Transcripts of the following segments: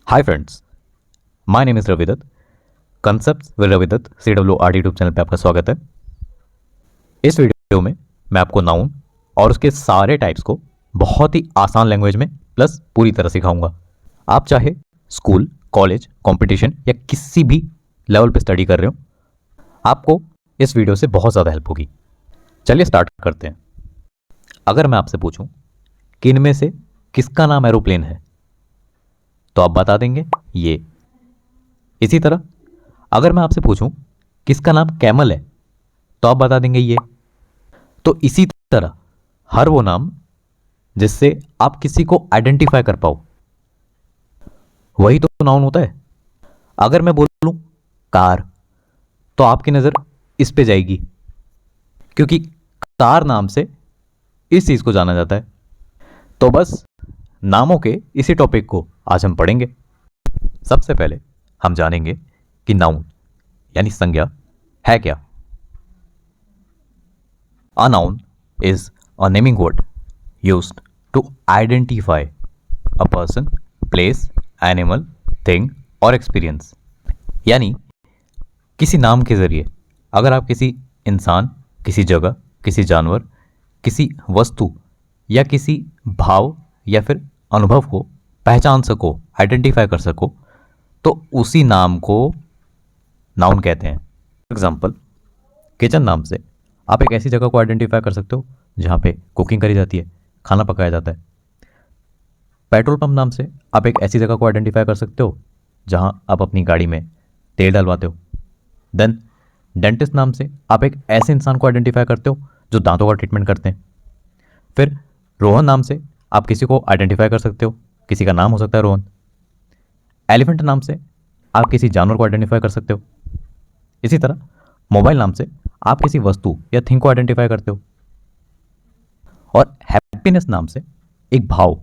Hi friends, my name is Ravi Dutt. Concepts with Ravi Dutt CWRD YouTube channel पे आपका स्वागत है। इस वीडियो में मैं आपको नाउन और उसके सारे टाइप्स को बहुत ही आसान लैंग्वेज में प्लस पूरी तरह सिखाऊंगा। आप चाहे स्कूल, कॉलेज, कंपटीशन या किसी भी लेवल पे स्टडी कर रहे हो, आपको इस वीडियो से बहुत ज़्यादा हेल्प होगी। चलिए स्टार्ट करते हैं। अगर मैं आपसे पूछूं कि इनमें से किसका नाम एरोप्लेन है, तो आप बता देंगे ये। इसी तरह अगर मैं आपसे पूछूं किसका नाम कैमल है, तो आप बता देंगे ये। तो इसी तरह हर वो नाम जिससे आप किसी को आइडेंटिफाई कर पाओ, वही तो नाउन होता है। अगर मैं बोलूं कार, तो आपकी नज़र इस पे जाएगी, क्योंकि कार नाम से इस चीज़ को जाना जाता है। तो बस नामों के इसी टॉपिक को आज हम पढ़ेंगे। सबसे पहले हम जानेंगे कि नाउन यानी संज्ञा है क्या। A noun is a naming word used to identify a person, place, animal, thing और एक्सपीरियंस। यानी किसी नाम के जरिए अगर आप किसी इंसान, किसी जगह, किसी जानवर, किसी वस्तु या किसी भाव या फिर अनुभव को पहचान सको, आइडेंटिफाई कर सको, तो उसी नाम को नाउन कहते हैं। फॉर एग्जाम्पल, किचन नाम से आप एक ऐसी जगह को आइडेंटिफाई कर सकते हो जहाँ पे कुकिंग करी जाती है, खाना पकाया जाता है। पेट्रोल पंप नाम से आप एक ऐसी जगह को आइडेंटिफाई कर सकते हो जहाँ आप अपनी गाड़ी में तेल डलवाते हो। देन डेंटिस्ट नाम से आप एक ऐसे इंसान को आइडेंटिफाई करते हो जो दांतों का ट्रीटमेंट करते हैं। फिर रोहन नाम से आप किसी को आइडेंटिफाई कर सकते हो, किसी का नाम हो सकता है रोहन। एलिफेंट नाम से आप किसी जानवर को आइडेंटिफाई कर सकते हो। इसी तरह मोबाइल नाम से आप किसी वस्तु या थिंग को आइडेंटिफाई करते हो। और हैप्पीनेस नाम से एक भाव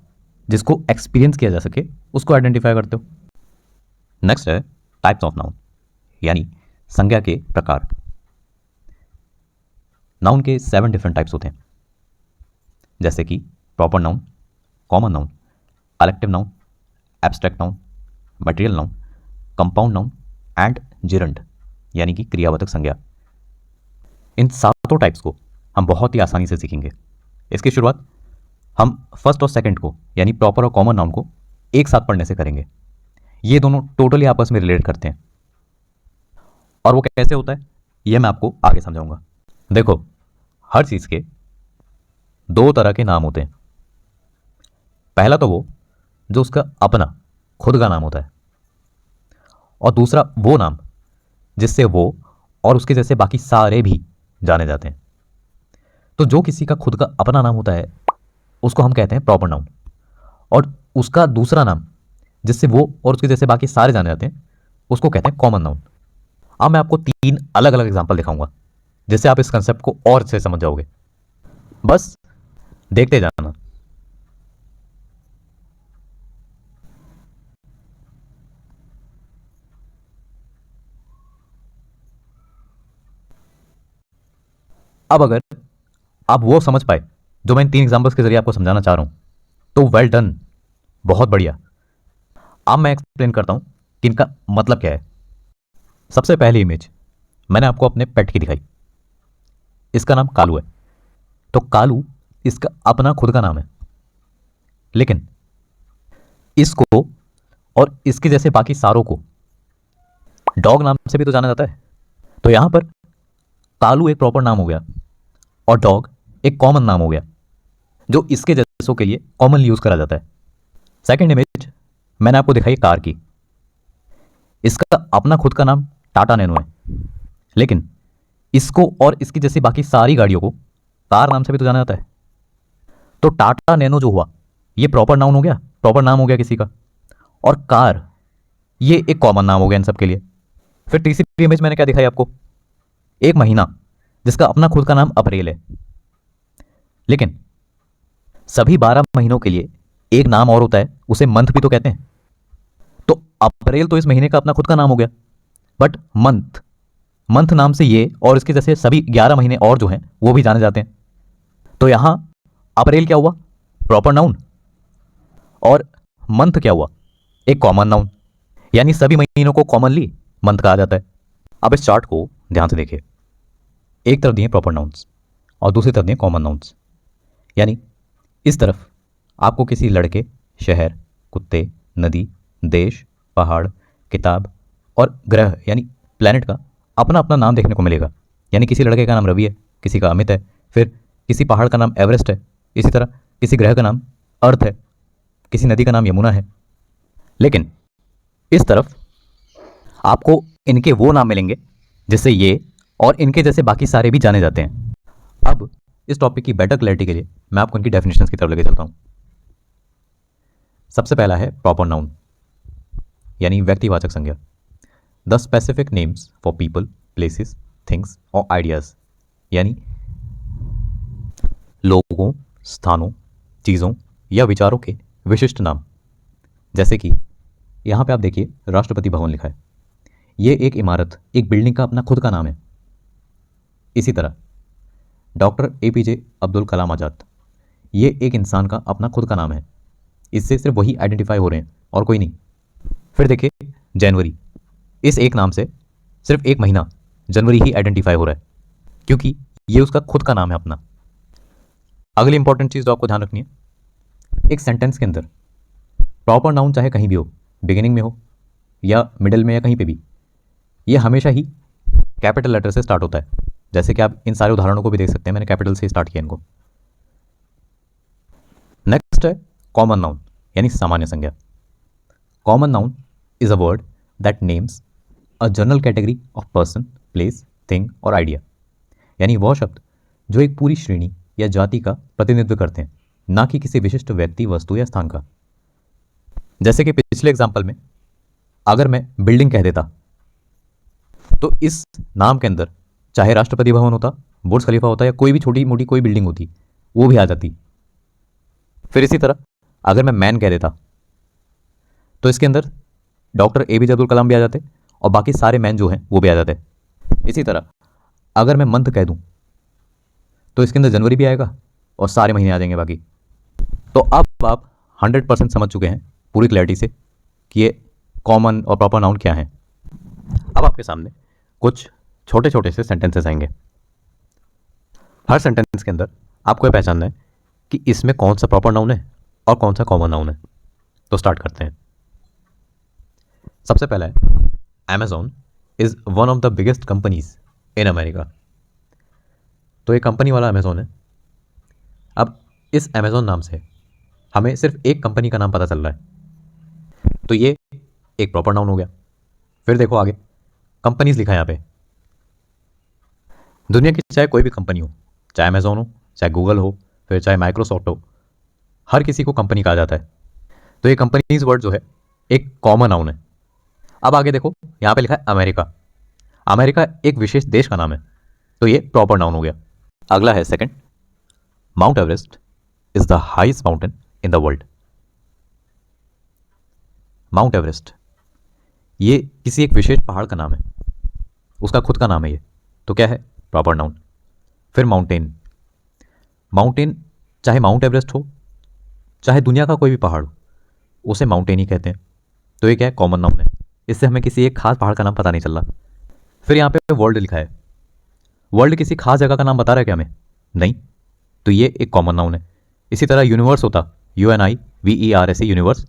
जिसको एक्सपीरियंस किया जा सके, उसको आइडेंटिफाई करते हो। नेक्स्ट है टाइप्स ऑफ नाउन, यानी संज्ञा के प्रकार। नाउन के 7 डिफरेंट टाइप्स होते हैं, जैसे कि proper noun, common noun, collective noun, abstract noun, material noun, compound noun and gerund, यानी कि क्रियावाचक संज्ञा। इन सातों टाइप्स को हम बहुत ही आसानी से सीखेंगे। इसकी शुरुआत हम फर्स्ट और सेकंड को, यानी प्रॉपर और कॉमन नाउन को एक साथ पढ़ने से करेंगे। ये दोनों टोटली आपस में रिलेट करते हैं, और वो कैसे होता है ये मैं आपको आगे समझाऊंगा। देखो, हर चीज़ के 2 तरह के नाम होते हैं। पहला तो वो जो उसका अपना खुद का नाम होता है, और दूसरा वो नाम जिससे वो और उसके जैसे बाकी सारे भी जाने जाते हैं। तो जो किसी का खुद का अपना नाम होता है उसको हम कहते हैं प्रॉपर नाउन, और उसका दूसरा नाम जिससे वो और उसके जैसे बाकी सारे जाने जाते हैं उसको कहते हैं कॉमन नाउन। अब मैं आपको 3 अलग अलग एग्जाम्पल दिखाऊंगा जिससे आप इस कंसेप्ट को और अच्छे से समझ जाओगे। बस देखते जाना। अब अगर आप वो समझ पाए जो मैं इन 3 एग्जाम्पल्स के जरिए आपको समझाना चाह रहा हूं, तो वेल डन, बहुत बढ़िया। अब मैं एक्सप्लेन करता हूं कि इनका मतलब क्या है। सबसे पहली इमेज मैंने आपको अपने पेट की दिखाई। इसका नाम कालू है। तो कालू इसका अपना खुद का नाम है, लेकिन इसको और इसके जैसे बाकी सारों को डॉग नाम से भी तो जाना जाता है। तो यहां पर कालू एक प्रॉपर नाम हो गया और डॉग एक कॉमन नाम हो गया जो इसके जैसों के लिए कॉमनली यूज करा जाता है। सेकंड इमेज मैंने आपको दिखाई कार की। इसका अपना खुद का नाम टाटा नैनो है, लेकिन इसको और इसकी जैसी बाकी सारी गाड़ियों को कार नाम से भी तो जाना जाता है। तो टाटा नैनो जो हुआ ये प्रॉपर नाउन हो गया, प्रॉपर नाम हो गया किसी का, और कार ये एक कॉमन नाम हो गया इन सब के लिए। फिर तीसरी इमेज मैंने क्या दिखाई आपको, एक महीना जिसका अपना खुद का नाम अप्रैल है, लेकिन सभी 12 महीनों के लिए एक नाम और होता है, उसे मंथ भी तो कहते हैं। तो अप्रैल तो इस महीने का अपना खुद का नाम हो गया, बट मंथ, मंथ नाम से ये और इसके जैसे सभी 11 महीने और जो हैं वो भी जाने जाते हैं। तो यहां अप्रैल क्या हुआ, प्रॉपर नाउन, और मंथ क्या हुआ, एक कॉमन नाउन, यानी सभी महीनों को कॉमनली मंथ कहा जाता है। अब इस चार्ट को ध्यान से देखिए, एक तरफ दिए प्रॉपर नाउन्स और दूसरी तरफ दिए कॉमन नाउन्स। यानी इस तरफ आपको किसी लड़के, शहर, कुत्ते, नदी, देश, पहाड़, किताब और ग्रह यानी प्लैनेट का अपना अपना नाम देखने को मिलेगा। यानी किसी लड़के का नाम रवि है, किसी का अमित है, फिर किसी पहाड़ का नाम एवरेस्ट है, इसी तरह किसी ग्रह का नाम अर्थ है, किसी नदी का नाम यमुना है। लेकिन इस तरफ आपको इनके वो नाम मिलेंगे जिससे ये और इनके जैसे बाकी सारे भी जाने जाते हैं। अब इस टॉपिक की बेटर क्लैरिटी के लिए मैं आपको इनकी डेफिनेशंस की तरफ लेके चलता हूँ। सबसे पहला है प्रॉपर नाउन, यानी व्यक्तिवाचक संज्ञा। The specific names for people, places, things और आइडियाज, यानी लोगों, स्थानों, चीज़ों या विचारों के विशिष्ट नाम। जैसे कि यहाँ पे आप देखिए राष्ट्रपति भवन लिखा है, ये एक इमारत, एक बिल्डिंग का अपना खुद का नाम है। इसी तरह डॉक्टर APJ अब्दुल कलाम आज़ाद, ये एक इंसान का अपना खुद का नाम है, इससे सिर्फ वही आइडेंटिफाई हो रहे हैं और कोई नहीं। फिर देखिए जनवरी, इस एक नाम से सिर्फ एक महीना जनवरी ही आइडेंटिफाई हो रहा है क्योंकि ये उसका खुद का नाम है अपना। अगली इंपॉर्टेंट चीज़ जो आपको ध्यान रखनी है, एक सेंटेंस के अंदर प्रॉपर नाउन चाहे कहीं भी हो, बिगिनिंग में हो या मिडिल में या कहीं पे भी, ये हमेशा ही कैपिटल लेटर से स्टार्ट होता है। जैसे कि आप इन सारे उदाहरणों को भी देख सकते हैं, मैंने कैपिटल से स्टार्ट किया इनको। नेक्स्ट है कॉमन नाउन, यानी सामान्य संज्ञा। Common noun is a word that names a general category of person, place, thing और आइडिया, यानी वह शब्द जो एक पूरी श्रेणी या जाति का प्रतिनिधित्व करते हैं, ना कि किसी विशिष्ट व्यक्ति, वस्तु या स्थान का। जैसे कि पिछले एग्जाम्पल में अगर मैं बिल्डिंग कह देता तो इस नाम के अंदर चाहे राष्ट्रपति भवन होता, बुर्ज खलीफा होता या कोई भी छोटी मोटी कोई बिल्डिंग होती, वो भी आ जाती। फिर इसी तरह अगर मैं मैन कह देता तो इसके अंदर डॉक्टर APJ अब्दुल कलाम भी आ जाते और बाकी सारे मैन जो हैं वो भी आ जाते। इसी तरह अगर मैं मंथ कह दूं तो इसके अंदर जनवरी भी आएगा और सारे महीने आ जाएंगे बाकी। तो अब आप 100% समझ चुके हैं पूरी क्लैरिटी से कि ये कॉमन और प्रॉपर नाउन क्या है। अब आपके सामने कुछ छोटे छोटे से सेंटेंसेस आएंगे। हर सेंटेंस के अंदर आपको ये पहचानना है कि इसमें कौन सा प्रॉपर नाउन है और कौन सा कॉमन नाउन है। तो स्टार्ट करते हैं। सबसे पहला है Amazon is one of the biggest companies in America. तो ये कंपनी वाला अमेज़ॉन है। अब इस Amazon नाम से हमें सिर्फ एक कंपनी का नाम पता चल रहा है, तो ये एक प्रॉपर नाउन हो गया। फिर देखो आगे कंपनीज लिखा है यहाँ पे। दुनिया की चाहे कोई भी कंपनी हो, चाहे अमेज़ॉन हो, चाहे गूगल हो, फिर चाहे माइक्रोसॉफ्ट हो, हर किसी को कंपनी कहा जाता है। तो ये कंपनीज वर्ड जो है एक कॉमन नाउन है। अब आगे देखो यहाँ पे लिखा है अमेरिका। अमेरिका एक विशेष देश का नाम है, तो ये प्रॉपर नाउन हो गया। अगला है second, mount Everest is the highest mountain in the world. Mount Everest ये किसी एक विशेष पहाड़ का नाम है, उसका खुद का नाम है ये, तो क्या है प्रॉपर नाउन। फिर माउंटेन, माउंटेन चाहे माउंट एवरेस्ट हो चाहे दुनिया का कोई भी पहाड़ हो, उसे माउंटेन ही कहते हैं, तो ये क्या है कॉमन नाउन है। इससे हमें किसी एक खास पहाड़ का नाम पता नहीं चल रहा। फिर यहाँ पे वर्ल्ड लिखा है, वर्ल्ड किसी खास जगह का नाम बता रहा है क्या हमें, नहीं, तो ये एक कॉमन नाउन है। इसी तरह यूनिवर्स होता, UNIVERS यूनिवर्स,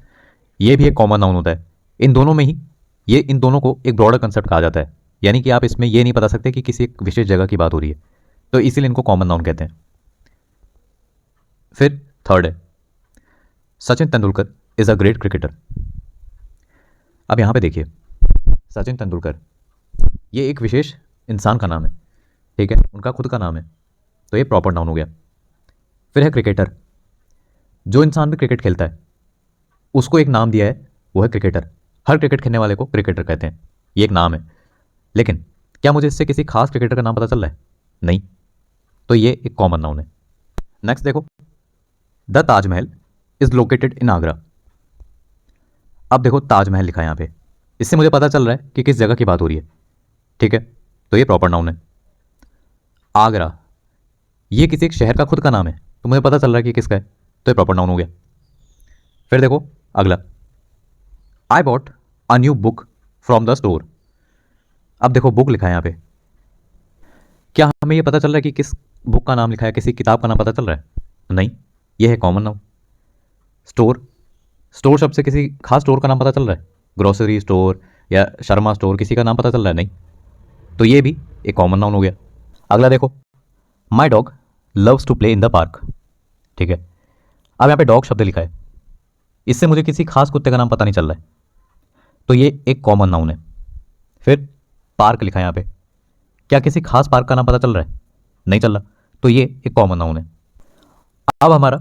ये भी एक कॉमन नाउन होता है। इन दोनों में ही ये इन दोनों को एक ब्रॉडर कंसेप्ट कहा जाता है, यानी कि आप इसमें ये नहीं बता सकते कि किसी एक विशेष जगह की बात हो रही है, तो इसीलिए इनको कॉमन नाउन कहते हैं। फिर थर्ड है Sachin Tendulkar is a great cricketer. अब यहाँ पे देखिए सचिन तेंदुलकर ये एक विशेष इंसान का नाम है, ठीक है, उनका खुद का नाम है, तो ये प्रॉपर नाउन हो गया। फिर है क्रिकेटर, जो इंसान भी क्रिकेट खेलता है उसको एक नाम दिया है, वो है क्रिकेटर। हर क्रिकेट खेलने वाले को क्रिकेटर कहते हैं, ये एक नाम है। लेकिन क्या मुझे इससे किसी खास क्रिकेटर का नाम पता चल रहा है, नहीं, तो ये एक कॉमन नाउन है। नेक्स्ट देखो, the Taj Mahal is located in Agra. अब देखो ताजमहल लिखा है यहाँ पे, इससे मुझे पता चल रहा है कि किस जगह की बात हो रही है, ठीक है, तो ये प्रॉपर नाउन है। आगरा ये किसी एक शहर का खुद का नाम है, तो मुझे पता चल रहा है कि किसका है, तो ये प्रॉपर नाउन हो गया। फिर देखो अगला, I bought a new book from the store. अब देखो बुक लिखा है यहाँ पे, क्या हमें ये पता चल रहा है कि किस बुक का नाम लिखा है, किसी किताब का नाम पता चल रहा है? नहीं, ये है कॉमन नाउन। स्टोर, स्टोर शब्द से किसी खास स्टोर का नाम पता चल रहा है? ग्रोसरी स्टोर या शर्मा स्टोर, किसी का नाम पता चल रहा है? नहीं, तो ये भी एक कॉमन नाउन हो गया। अगला देखो, my dog loves to play in the park. ठीक है, अब यहाँ पे डॉग शब्द लिखा है, इससे मुझे किसी खास कुत्ते का नाम पता नहीं चल रहा है, तो ये एक कॉमन नाउन है। फिर पार्क लिखा है यहाँ पे, क्या किसी खास पार्क का नाम पता चल रहा है? नहीं चल रहा, तो ये एक कॉमन नाउन है। अब हमारा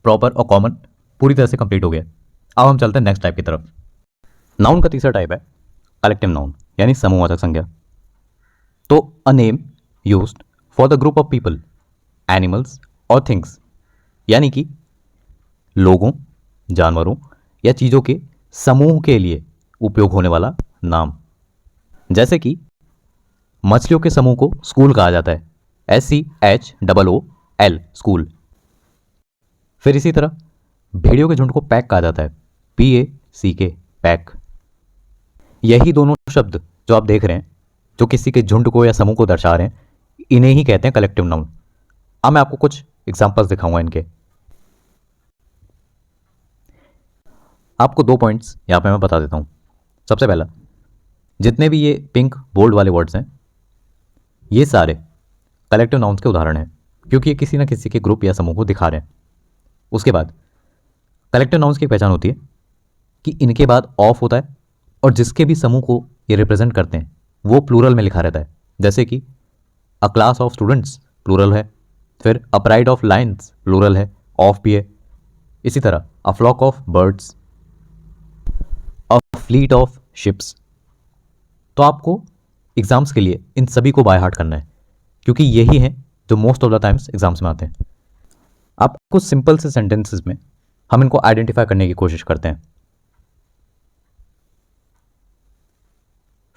प्रॉपर और कॉमन पूरी तरह से कंप्लीट हो गया। अब हम चलते हैं नेक्स्ट टाइप की तरफ। नाउन का तीसरा टाइप है कलेक्टिव नाउन, यानी समूहवाचक संज्ञा। तो a name used for the group of people, animals और थिंग्स, यानी कि लोगों, जानवरों या चीज़ों के समूह के लिए उपयोग होने वाला नाम। जैसे कि मछलियों के समूह को स्कूल कहा जाता है, SCHOOL, स्कूल। फिर इसी तरह भेड़ियों के झुंड को पैक कहा जाता है, PACK, पैक। यही दोनों शब्द जो आप देख रहे हैं, जो किसी के झुंड को या समूह को दर्शा रहे हैं, इन्हें ही कहते हैं कलेक्टिव नाउन। अब मैं आपको कुछ एग्जांपल्स दिखाऊंगा इनके। आपको 2 पॉइंट्स यहाँ पे मैं बता देता हूँ। सबसे पहला, जितने भी ये पिंक बोल्ड वाले वर्ड्स हैं, ये सारे कलेक्टिव नाउन्स के उदाहरण हैं, क्योंकि ये किसी ना किसी के ग्रुप या समूह को दिखा रहे हैं। उसके बाद कलेक्टिव नाउन्स की पहचान होती है कि इनके बाद ऑफ होता है और जिसके भी समूह को ये रिप्रेजेंट करते हैं वो प्लूरल में लिखा रहता है। जैसे कि a class of students plural है, फिर a pride of lions plural है, ऑफ भी है। इसी तरह a flock of birds, a fleet of ships. तो आपको एग्जाम्स के लिए इन सभी को बाय हार्ट करना है, क्योंकि यही हैं जो most of the times exams में आते हैं। आप कुछ सिंपल से सेंटेंसेस में हम इनको आइडेंटिफाई करने की कोशिश करते हैं।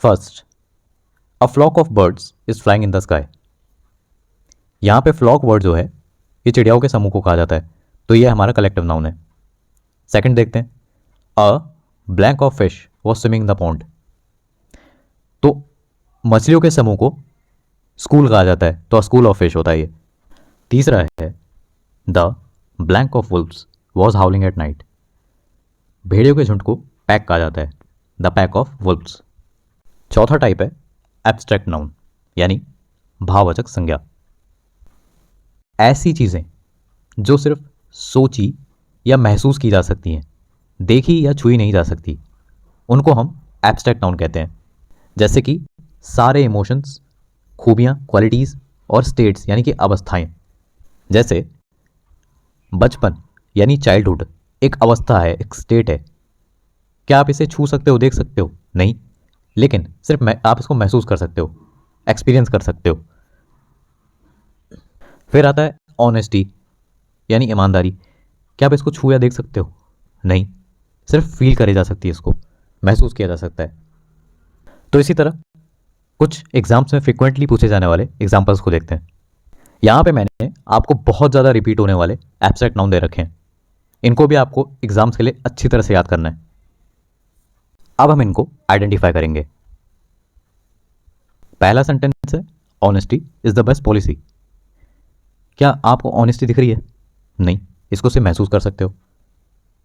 First, a flock of birds is flying in the sky. यहाँ पे फ्लॉक वर्ड जो है ये चिड़ियाओं के समूह को कहा जाता है, तो ये हमारा कलेक्टिव नाउन है। सेकंड देखते हैं, a blank of fish was swimming the pond. तो मछलियों के समूह को स्कूल कहा जाता है, तो स्कूल ऑफ फिश होता है ये। तीसरा है, the blank of Wolves was हाउलिंग at night. भेड़ियों के झुंड को पैक कहा जाता है, द पैक ऑफ वुल्व्स। चौथा टाइप है एब्स्ट्रैक्ट नाउन, यानी भाववाचक संज्ञा। ऐसी चीज़ें जो सिर्फ सोची या महसूस की जा सकती हैं, देखी या छुई नहीं जा सकती, उनको हम एब्स्ट्रैक्ट नाउन कहते हैं। जैसे कि सारे इमोशंस, खूबियाँ, क्वालिटीज़ और स्टेट्स, यानी कि अवस्थाएं। जैसे बचपन यानी चाइल्डहुड एक अवस्था है, एक स्टेट है। क्या आप इसे छू सकते हो, देख सकते हो? नहीं, लेकिन सिर्फ आप इसको महसूस कर सकते हो, एक्सपीरियंस कर सकते हो। फिर आता है ऑनेस्टी, यानी ईमानदारी। क्या आप इसको छू या देख सकते हो? नहीं, सिर्फ फील करी जा सकती है, इसको महसूस किया जा सकता है। तो इसी तरह कुछ एग्जाम्स में फ्रिक्वेंटली पूछे जाने वाले एग्जाम्पल्स को देखते हैं। यहाँ पे मैंने आपको बहुत ज़्यादा रिपीट होने वाले एब्स्ट्रैक्ट नाउन दे रखे हैं, इनको भी आपको एग्जाम्स के लिए अच्छी तरह से याद करना है। अब हम इनको आइडेंटिफाई करेंगे। पहला सेंटेंस है, honesty is the best policy. क्या आपको ऑनेस्टी दिख रही है? नहीं, इसको सिर्फ महसूस कर सकते हो,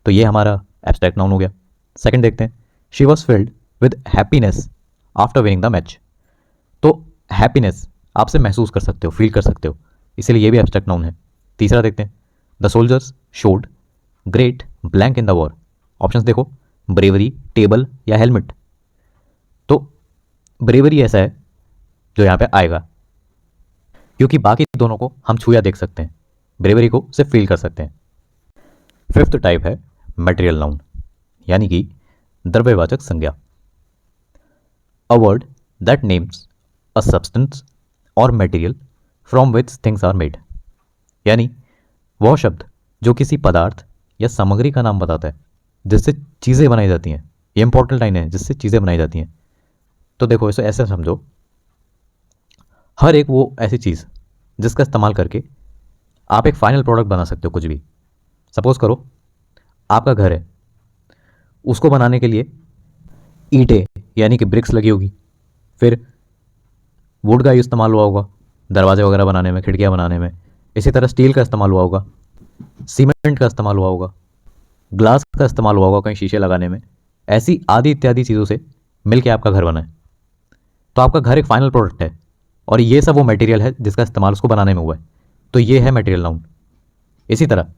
तो ये हमारा एब्स्ट्रैक्ट नाउन हो गया। सेकंड देखते हैं, she was filled with happiness after winning the match. तो हैप्पीनेस आप सिर्फ महसूस कर सकते हो, फील कर सकते हो, इसलिए ये भी एब्स्ट्रैक्ट नाउन है। तीसरा देखते हैं, the soldiers showed great blank in the war. Options देखो, ब्रेवरी, टेबल या हेलमेट। तो ब्रेवरी ऐसा है जो यहाँ पे आएगा, क्योंकि बाकी दोनों को हम छूया देख सकते हैं, ब्रेवरी को सिर्फ फील कर सकते हैं। फिफ्थ टाइप है मटेरियल नाउन, यानी कि द्रव्यवाचक संज्ञा। A word that names a substance और material from which things are made, यानी वह शब्द जो किसी पदार्थ या सामग्री का नाम बताता है जिससे चीज़ें बनाई जाती हैं। ये इंपॉर्टेंट लाइन है, जिससे चीज़ें बनाई जाती हैं। तो देखो, इसे ऐसे समझो, हर एक वो ऐसी चीज़ जिसका इस्तेमाल करके आप एक फाइनल प्रोडक्ट बना सकते हो, कुछ भी। सपोज करो आपका घर है, उसको बनाने के लिए ईंटें यानी कि ब्रिक्स लगी होगी। फिर वुड का इस्तेमाल हुआ होगा दरवाजे वगैरह बनाने में, खिड़कियाँ बनाने में। इसी तरह स्टील का इस्तेमाल हुआ होगा, सीमेंट का इस्तेमाल हुआ होगा, ग्लास का इस्तेमाल हुआ होगा कहीं शीशे लगाने में। ऐसी आदि इत्यादि चीज़ों से मिलके आपका घर बना है। तो आपका घर एक फाइनल प्रोडक्ट है और ये सब वो मटेरियल है जिसका इस्तेमाल उसको बनाने में हुआ है। तो ये है मटेरियल नाउन। इसी तरह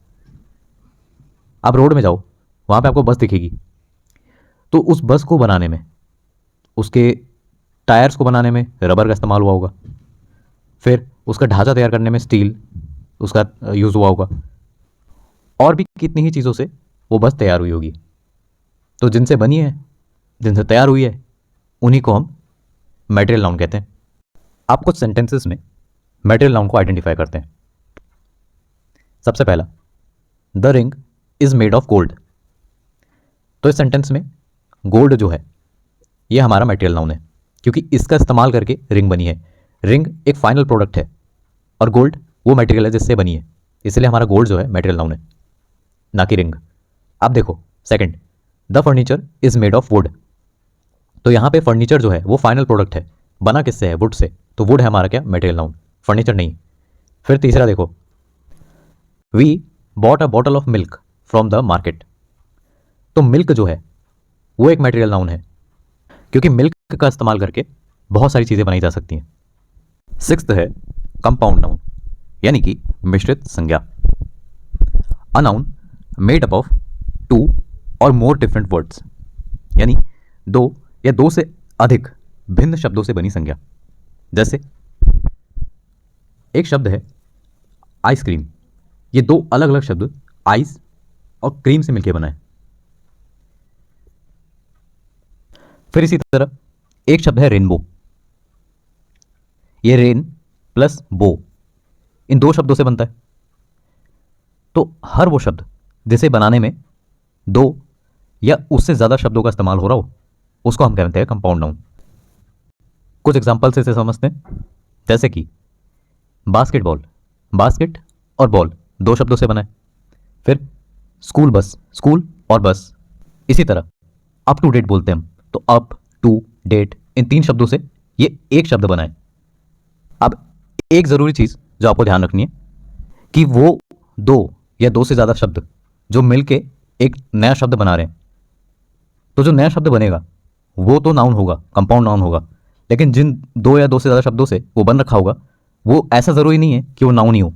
आप रोड में जाओ, वहाँ पे आपको बस दिखेगी, तो उस बस को बनाने में, उसके टायर्स को बनाने में रबर का इस्तेमाल हुआ होगा। फिर उसका ढांचा तैयार करने में स्टील उसका यूज़ हुआ होगा। और भी कितनी ही चीज़ों से वो बस तैयार हुई होगी। तो जिनसे बनी है, जिनसे तैयार हुई है, उन्हीं को हम मटेरियल नाउन कहते हैं। आप कुछ सेंटेंसेस में मटेरियल नाउन को आइडेंटिफाई करते हैं। सबसे पहला, the ring is made of gold. तो इस सेंटेंस में गोल्ड जो है ये हमारा मटेरियल नाउन है, क्योंकि इसका इस्तेमाल करके रिंग बनी है। रिंग एक फाइनल प्रोडक्ट है और गोल्ड वो मटेरियल है जिससे बनी है, इसलिए हमारा गोल्ड जो है मटेरियल नाउन है, ना कि रिंग। अब देखो second, the furniture is made of would. तो यहाँ पे फर्नीचर जो है वो फाइनल प्रोडक्ट है, बना किससे है? Would say. तो वुड है हमारा क्या? मटेरियल नाउन, फर्नीचर नहीं। फिर तीसरा देखो, we bought a bottle of milk from the market. तो मिल्क जो है वो एक मटेरियल नाउन है, क्योंकि मिल्क का इस्तेमाल करके बहुत सारी चीज़ें बनाई जा सकती हैं। सिक्स्थ है कंपाउंड नाउन, यानी कि मिश्रित संज्ञा। A noun made up of two or more different words, यानी दो या दो से अधिक भिन्न शब्दों से बनी संज्ञा। जैसे एक शब्द है आइसक्रीम, ये दो अलग अलग शब्द आइस और क्रीम से मिलकर बना है। फिर इसी तरह एक शब्द है रेनबो, ये रेन प्लस बो इन दो शब्दों से बनता है। तो हर वो शब्द जिसे बनाने में दो या उससे ज्यादा शब्दों का इस्तेमाल हो रहा हो, उसको हम कहते हैं कंपाउंड नाउन। कुछ एग्जांपल से इसे समझते हैं। जैसे कि बास्केटबॉल, बास्केट और बॉल दो शब्दों से बना है। फिर स्कूल बस, स्कूल और बस। इसी तरह अप टू डेट बोलते हैं हम, तो अप टू डेट इन तीन शब्दों से ये एक शब्द बना है। अब एक जरूरी चीज जो आपको ध्यान रखनी है कि वो दो या दो से ज्यादा शब्द जो मिलके एक नया शब्द बना रहे हैं, तो जो नया शब्द बनेगा वो तो नाउन होगा, कंपाउंड नाउन होगा। लेकिन जिन दो या दो से ज्यादा शब्दों से वो बन रखा होगा, वो ऐसा जरूरी नहीं है कि वो नाउन ही हो,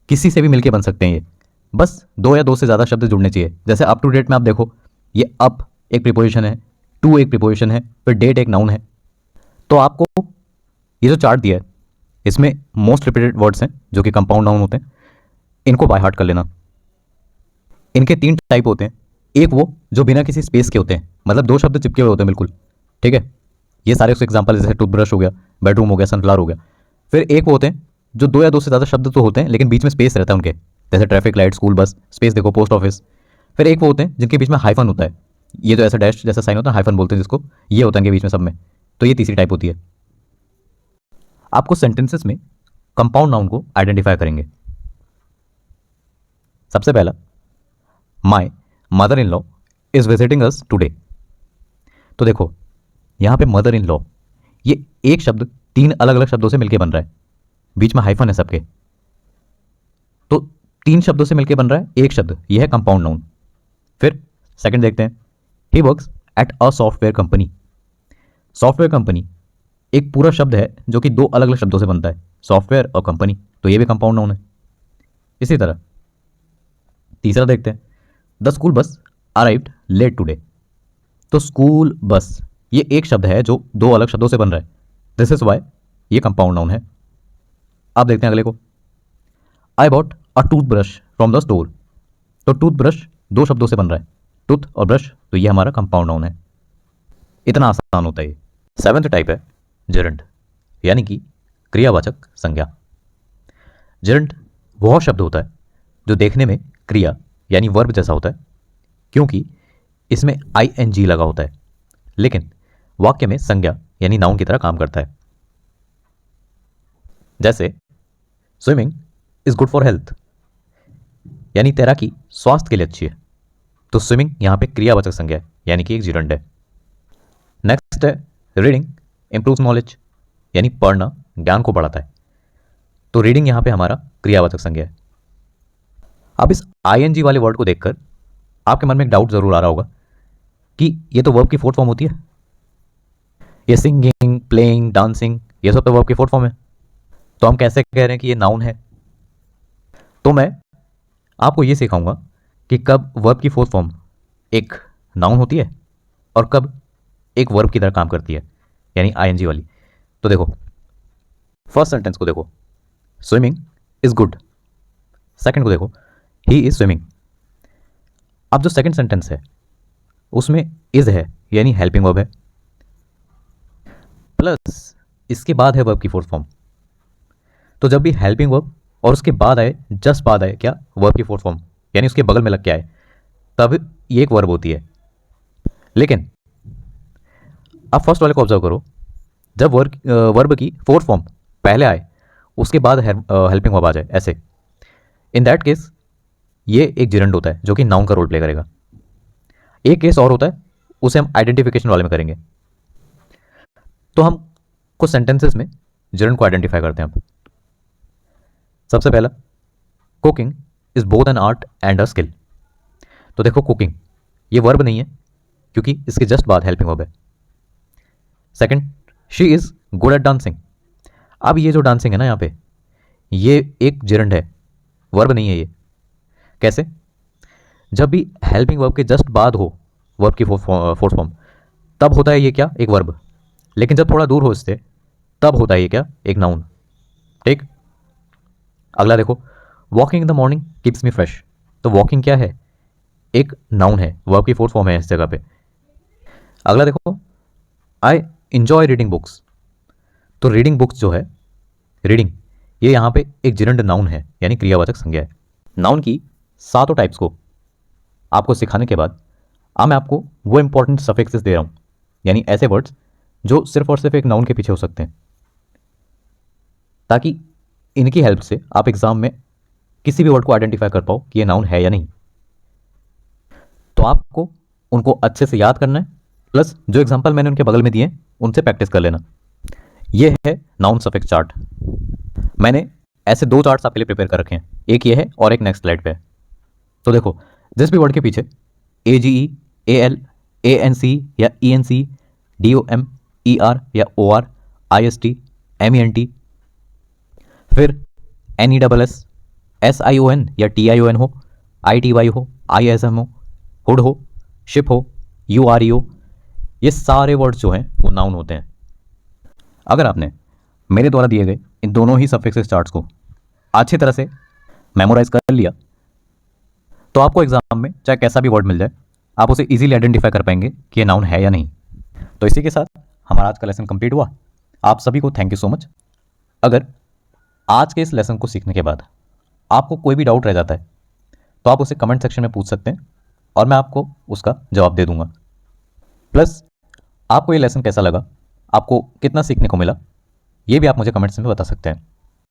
किसी से भी मिलके बन सकते हैं ये। बस दो या दो से ज्यादा शब्द जुड़ने चाहिए। जैसे अप टू डेट में आप देखो, ये अप एक प्रीपोजिशन है, टू एक प्रीपोजिशन है, फिर डेट एक नाउन है। तो आपको ये जो चार्ट दिया है इसमें मोस्ट रिपीटेड वर्ड्स हैं जो कि कंपाउंड नाउन होते हैं, इनको बाय हार्ट कर लेना। इनके तीन टाइप होते हैं। एक वो जो बिना किसी स्पेस के होते हैं, मतलब दो शब्द चिपके हुए होते हैं बिल्कुल, ठीक है, ये सारे उसके एग्जांपल जैसे टूथब्रश हो गया, बेडरूम हो गया, सनफ्लावर हो गया। फिर एक वो होते हैं जो दो या दो से ज़्यादा शब्द तो होते हैं लेकिन बीच में स्पेस रहता है उनके, जैसे traffic light, school bus, space देखो, पोस्ट ऑफिस। फिर एक वो होते हैं जिनके बीच में हाइफन होता है, ये जो ऐसा डैश जैसा साइन होता है, हाइफन बोलते हैं जिसको, ये होता है इनके बीच में सब में। तो ये तीसरी टाइप होती है। आपको सेंटेंसेस में कंपाउंड नाउन को आइडेंटिफाई करेंगे। सबसे पहला, my mother in law is visiting us today. तो देखो यहां पे मदर इन लॉ, ये एक शब्द तीन अलग अलग शब्दों से मिलकर बन रहा है, बीच में हाइफन है सबके, तो तीन शब्दों से मिलकर बन रहा है एक शब्द, यह है कंपाउंड नाउन। फिर सेकंड देखते हैं, he works at a software company. Software company एक पूरा शब्द है जो कि दो अलग अलग शब्दों से बनता है, सॉफ्टवेयर और कंपनी, तो ये भी कंपाउंड नाउन है। इसी तरह तीसरा देखते हैं, the school bus arrived late today. तो स्कूल बस ये एक शब्द है जो दो अलग शब्दों से बन रहा है, दिस इज वाई ये कंपाउंड नाउन है। आप देखते हैं अगले को, I bought a toothbrush from the store. तो टूथब्रश दो शब्दों से बन रहा है, टूथ और ब्रश, तो ये हमारा कंपाउंड नाउन है। इतना आसान होता है ये। सेवेंथ टाइप है जेरंड, यानी कि क्रियावाचक संज्ञा। जेरंड वह शब्द होता है जो देखने में क्रिया यानी वर्ब जैसा होता है, क्योंकि इसमें आईएनजी लगा होता है, लेकिन वाक्य में संज्ञा यानी नाउन की तरह काम करता है। जैसे swimming is good for health, यानी तैराकी स्वास्थ्य के लिए अच्छी है। तो स्विमिंग यहां पे क्रियावाचक संज्ञा है, यानी कि एक जिरंड है। नेक्स्ट नेक्स्ट है रीडिंग इम्प्रूव्स नॉलेज, यानी पढ़ना ज्ञान को बढ़ाता है। तो रीडिंग यहाँ पे हमारा क्रियावाचक संज्ञा है। अब इस आईएनजी वाले वर्ड को देखकर आपके मन में एक डाउट जरूर आ रहा होगा कि ये तो वर्ब की फोर्थ फॉर्म होती है, ये सिंगिंग, प्लेइंग, डांसिंग, ये सब तो वर्ब की फोर्थ फॉर्म है, तो हम कैसे कह रहे हैं कि ये नाउन है? तो मैं आपको ये सिखाऊंगा कि कब वर्ब की फोर्थ फॉर्म एक नाउन होती है और कब एक वर्ब की तरह काम करती है, यानी आईएनजी वाली। तो देखो, फर्स्ट सेंटेंस को देखो, स्विमिंग इज गुड। सेकंड को देखो, ही इज स्विमिंग। अब जो सेकंड सेंटेंस है उसमें इज है, यानी हेल्पिंग वर्ब है, प्लस इसके बाद है वर्ब की फोर्थ फॉर्म। तो जब भी हेल्पिंग वर्ब और उसके बाद आए, जस्ट बाद आए क्या, वर्ब की फोर्थ फॉर्म, यानी उसके बगल में लग के आए, तब ये एक वर्ब होती है। लेकिन अब फर्स्ट वाले को ऑब्जर्व करो, जब वर्ब की फोर्थ फॉर्म पहले आए उसके बाद हेल्पिंग वर्ब आ जाए ऐसे, इन दैट केस ये एक जिरंड होता है जो कि नाउन का रोल प्ले करेगा। एक केस और होता है, उसे हम आइडेंटिफिकेशन वाले में करेंगे। तो हम कुछ सेंटेंसेस में जिरंड को आइडेंटिफाई करते हैं। अब सबसे पहला, cooking is both an art and a skill. तो देखो, कुकिंग ये वर्ब नहीं है क्योंकि इसके जस्ट बाद हेल्पिंग वर्ब है। Second, she is good at dancing. अब ये जो डांसिंग है ना, यहाँ पे ये एक जिरंड है, वर्ब नहीं है ये। कैसे? जब भी हेल्पिंग वर्ब के जस्ट बाद हो वर्ब की फोर्थ फॉर्म, तब होता है ये क्या, एक वर्ब। लेकिन जब थोड़ा दूर हो इससे, तब होता है ये क्या, एक नाउन। ठीक। अगला देखो, walking in the morning keeps me fresh. तो वॉकिंग क्या है, एक नाउन है, वर्ब की फोर्थ फॉर्म है इस जगह पे। अगला देखो, आई इंजॉय रीडिंग बुक्स। तो रीडिंग बुक्स जो है, रीडिंग, ये यहाँ पे एक जिरंड नाउन है, यानी क्रियावाचक संज्ञा है। नाउन की सातों टाइप्स को आपको सिखाने के बाद अब मैं आपको वो इंपॉर्टेंट सफिक्सेस दे रहा हूँ, यानी ऐसे वर्ड्स जो सिर्फ और सिर्फ एक नाउन के पीछे हो सकते हैं, ताकि इनकी हेल्प से आप एग्जाम में किसी भी वर्ड को आइडेंटिफाई कर पाओ कि ये नाउन है या नहीं। तो आपको उनको अच्छे से याद करना है, प्लस जो एग्जाम्पल मैंने उनके बगल में दिए उनसे प्रैक्टिस कर लेना। ये है नाउन सफिक्स चार्ट। मैंने ऐसे दो चार्ट्स आपके लिए प्रिपेयर कर रखे हैं, एक ये है और एक नेक्स्ट स्लाइड पे है। तो देखो, जिस भी वर्ड के पीछे AGE, AL, ANC या ENC, DOM, ER या OR, IST, MENT, फिर NESS, SION या TION हो, ITY हो, ISM हो, हुड हो, शिप हो, URE हो, ये सारे वर्ड्स जो हैं वो नाउन होते हैं। अगर आपने मेरे द्वारा दिए गए इन दोनों ही सफिक्सेस चार्ट्स को अच्छी तरह से मेमोराइज कर लिया, तो आपको एग्जाम में चाहे कैसा भी वर्ड मिल जाए, आप उसे इजीली आइडेंटिफाई कर पाएंगे कि ये नाउन है या नहीं। तो इसी के साथ हमारा आज का लेसन कंप्लीट हुआ। आप सभी को थैंक यू सो मच। अगर आज के इस लेसन को सीखने के बाद आपको कोई भी डाउट रह जाता है तो आप उसे कमेंट सेक्शन में पूछ सकते हैं और मैं आपको उसका जवाब दे दूंगा। प्लस आपको ये लेसन कैसा लगा, आपको कितना सीखने को मिला, ये भी आप मुझे कमेंट्स में बता सकते हैं।